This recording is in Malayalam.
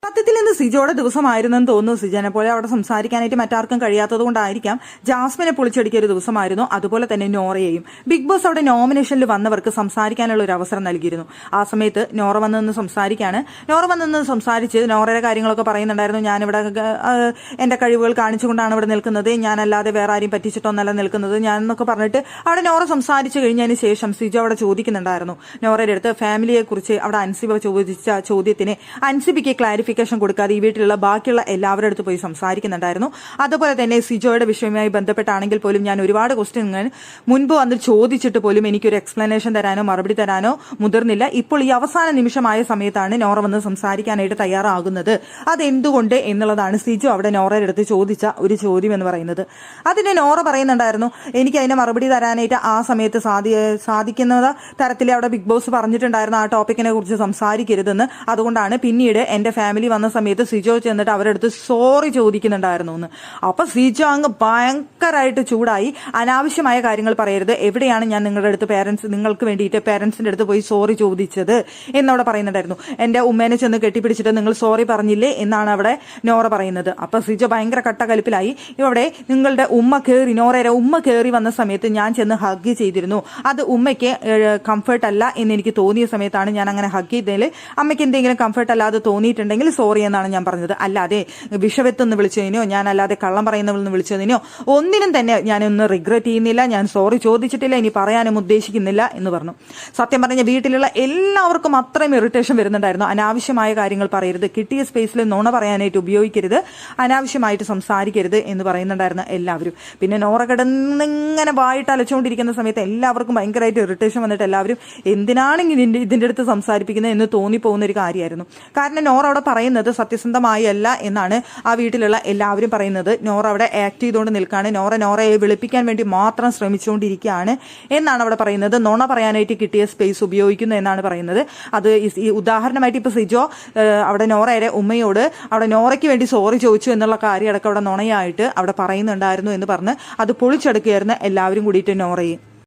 സത്യത്തിൽ ഇന്ന് സിജോയുടെ ദിവസമായിരുന്നെന്ന് തോന്നുന്നു. സിജനെ പോലെ അവിടെ സംസാരിക്കാനായിട്ട് മറ്റാർക്കും കഴിയാത്തത് കൊണ്ടായിരിക്കാം ജാസ്മിനെ പൊളിച്ചടിക്കിയ ഒരു ദിവസമായിരുന്നു. അതുപോലെ തന്നെ നോറയെയും. ബിഗ് ബോസ് അവിടെ നോമിനേഷനിൽ വന്നവർക്ക് സംസാരിക്കാനുള്ള ഒരു അവസരം നൽകിയിരുന്നു. ആ സമയത്ത് നോറ വന്നു സംസാരിക്കാണ്. നോറ വന്നു സംസാരിച്ച് നോറയുടെ കാര്യങ്ങളൊക്കെ പറയുന്നുണ്ടായിരുന്നു. ഞാനിവിടെ എന്റെ കഴിവുകൾ കാണിച്ചുകൊണ്ടാണ് ഇവിടെ നിൽക്കുന്നത്, ഞാനല്ലാതെ വേറെ ആരെയും പറ്റിച്ചിട്ടൊന്നല്ല നിൽക്കുന്നത് ഞാൻ എന്നൊക്കെ പറഞ്ഞിട്ട് അവിടെ നോറ സംസാരിച്ചു കഴിഞ്ഞതിന് ശേഷം സിജോ അവിടെ ചോദിക്കുന്നുണ്ടായിരുന്നു നോറയുടെ അടുത്ത് ഫാമിലിയെ കുറിച്ച്. അവിടെ അൻസിബ ചോദിച്ച ചോദ്യത്തിന് അൻസിബിക്ക് ക്ലാരിഫിക്കേഷൻ കൊടുക്കാതെ ഈ വീട്ടിലുള്ള ബാക്കിയുള്ള എല്ലാവരുടെ അടുത്ത് പോയി സംസാരിക്കുന്നുണ്ടായിരുന്നു. അതുപോലെ തന്നെ സിജോയുടെ വിഷയവുമായി ബന്ധപ്പെട്ടാണെങ്കിൽ പോലും ഞാൻ ഒരുപാട് ക്വസ്റ്റ്യൻ മുൻപ് വന്ന് ചോദിച്ചിട്ട് പോലും എനിക്കൊരു എക്സ്പ്ലനേഷൻ തരാനോ മറുപടി തരാനോ മുതിർന്നില്ല. ഇപ്പോൾ ഈ അവസാന നിമിഷമായ സമയത്താണ് നോറ വന്ന് സംസാരിക്കാനായിട്ട് തയ്യാറാകുന്നത്. അതെന്തുകൊണ്ട് എന്നുള്ളതാണ് സിജോ അവിടെ നോറയുടെ അടുത്ത് ചോദിച്ച ഒരു ചോദ്യം എന്ന് പറയുന്നത്. അതിന് നോറ പറയുന്നുണ്ടായിരുന്നു എനിക്ക് അതിനെ മറുപടി തരാനായിട്ട് ആ സമയത്ത് സാധിക്കുന്ന തരത്തിൽ അവിടെ ബിഗ് ബോസ് പറഞ്ഞിട്ടുണ്ടായിരുന്നു ആ ടോപ്പിക്കിനെ കുറിച്ച് സംസാരിക്കരുതെന്ന്. അതുകൊണ്ടാണ് പിന്നീട് എന്റെ ഫാമിലി വന്ന സമയത്ത് സിജോ ചെന്നിട്ട് അവരുടെ അടുത്ത് സോറി ചോദിക്കുന്നുണ്ടായിരുന്നു എന്ന്. അപ്പൊ സിജോ അങ്ങ് ഭയങ്കരമായിട്ട് ചൂടായി. അനാവശ്യമായ കാര്യങ്ങൾ പറയരുത്, എവിടെയാണ് ഞാൻ നിങ്ങളുടെ അടുത്ത് നിങ്ങൾക്ക് വേണ്ടിയിട്ട് പേരൻസിന്റെ അടുത്ത് പോയി സോറി ചോദിച്ചത് എന്നവിടെ പറയുന്നുണ്ടായിരുന്നു. എന്റെ ഉമ്മേനെ ചെന്ന് കെട്ടിപ്പിടിച്ചിട്ട് നിങ്ങൾ സോറി പറഞ്ഞില്ലേ എന്നാണ് അവിടെ നോറ പറയുന്നത്. അപ്പൊ സിജോ ഭയങ്കര കട്ടകലിപ്പിലായി. ഇവിടെ നിങ്ങളുടെ നോറയുടെ ഉമ്മ കയറി വന്ന സമയത്ത് ഞാൻ ചെന്ന് ഹഗ് ചെയ്തിരുന്നു. അത് ഉമ്മയ്ക്ക് കംഫർട്ട് അല്ല എന്ന് എനിക്ക് തോന്നിയ സമയത്താണ് ഞാൻ അങ്ങനെ ഹഗ് ചെയ്തതിൽ അമ്മയ്ക്ക് എന്തെങ്കിലും കംഫർട്ട് അല്ലാതെ തോന്നിയിട്ടുണ്ടെങ്കിൽ സോറി എന്നാണ് ഞാൻ പറഞ്ഞത്. അല്ലാതെ വിഷവെത്തൊന്ന് വിളിച്ചതിനോ ഞാൻ അല്ലാതെ കള്ളം പറയുന്നവളെന്ന് വിളിച്ചതിനോ ഒന്നിനും തന്നെ ഞാനൊന്നും റിഗ്രറ്റ് ചെയ്യുന്നില്ല, ഞാൻ സോറി ചോദിച്ചിട്ടില്ല, ഇനി പറയാനും ഉദ്ദേശിക്കുന്നില്ല എന്ന് പറഞ്ഞു. സത്യം പറഞ്ഞ വീട്ടിലുള്ള എല്ലാവർക്കും അത്രയും ഇറിറ്റേഷൻ വരുന്നുണ്ടായിരുന്നു. അനാവശ്യമായ കാര്യങ്ങൾ പറയരുത്, കിട്ടിയ സ്പേസിൽ നുണ പറയാനായിട്ട് ഉപയോഗിക്കരുത്, അനാവശ്യമായിട്ട് സംസാരിക്കരുത് എന്ന് പറയുന്നുണ്ടായിരുന്നു എല്ലാവരും. പിന്നെ നോറ കിടന്നിങ്ങനെ വായിട്ട് അലച്ചുകൊണ്ടിരിക്കുന്ന സമയത്ത് എല്ലാവർക്കും ഭയങ്കരമായിട്ട് ഇറിറ്റേഷൻ വന്നിട്ട് എല്ലാവരും എന്തിനാണ് ഇതിന്റെ അടുത്ത് സംസാരിപ്പിക്കുന്നത് എന്ന് തോന്നിപ്പോകുന്ന ഒരു കാര്യമായിരുന്നു. കാരണം നോറ അവിടെ പറയുന്നത് സത്യസന്ധമായല്ല എന്നാണ് ആ വീട്ടിലുള്ള എല്ലാവരും പറയുന്നത്. നോറ അവിടെ ആക്ട് ചെയ്തുകൊണ്ട് നിൽക്കുകയാണ്, നോറയെ വിളിപ്പിക്കാൻ വേണ്ടി മാത്രം ശ്രമിച്ചുകൊണ്ടിരിക്കുകയാണ് എന്നാണ് അവിടെ പറയുന്നത്. നുണ പറയാനായിട്ട് കിട്ടിയ സ്പേസ് ഉപയോഗിക്കുന്നു എന്നാണ് പറയുന്നത്. അത് ഈ ഉദാഹരണമായിട്ട് ഇപ്പൊ സിജോ അവിടെ നോറയുടെ ഉമ്മയോട് അവിടെ നോറയ്ക്ക് വേണ്ടി സോറി ചോദിച്ചു എന്നുള്ള കാര്യം അടക്കം അവിടെ നുണയായിട്ട് അവിടെ പറയുന്നുണ്ടായിരുന്നു എന്ന് പറഞ്ഞ് അത് പൊളിച്ചെടുക്കുകയായിരുന്നു എല്ലാവരും കൂടിയിട്ട് നോറയും.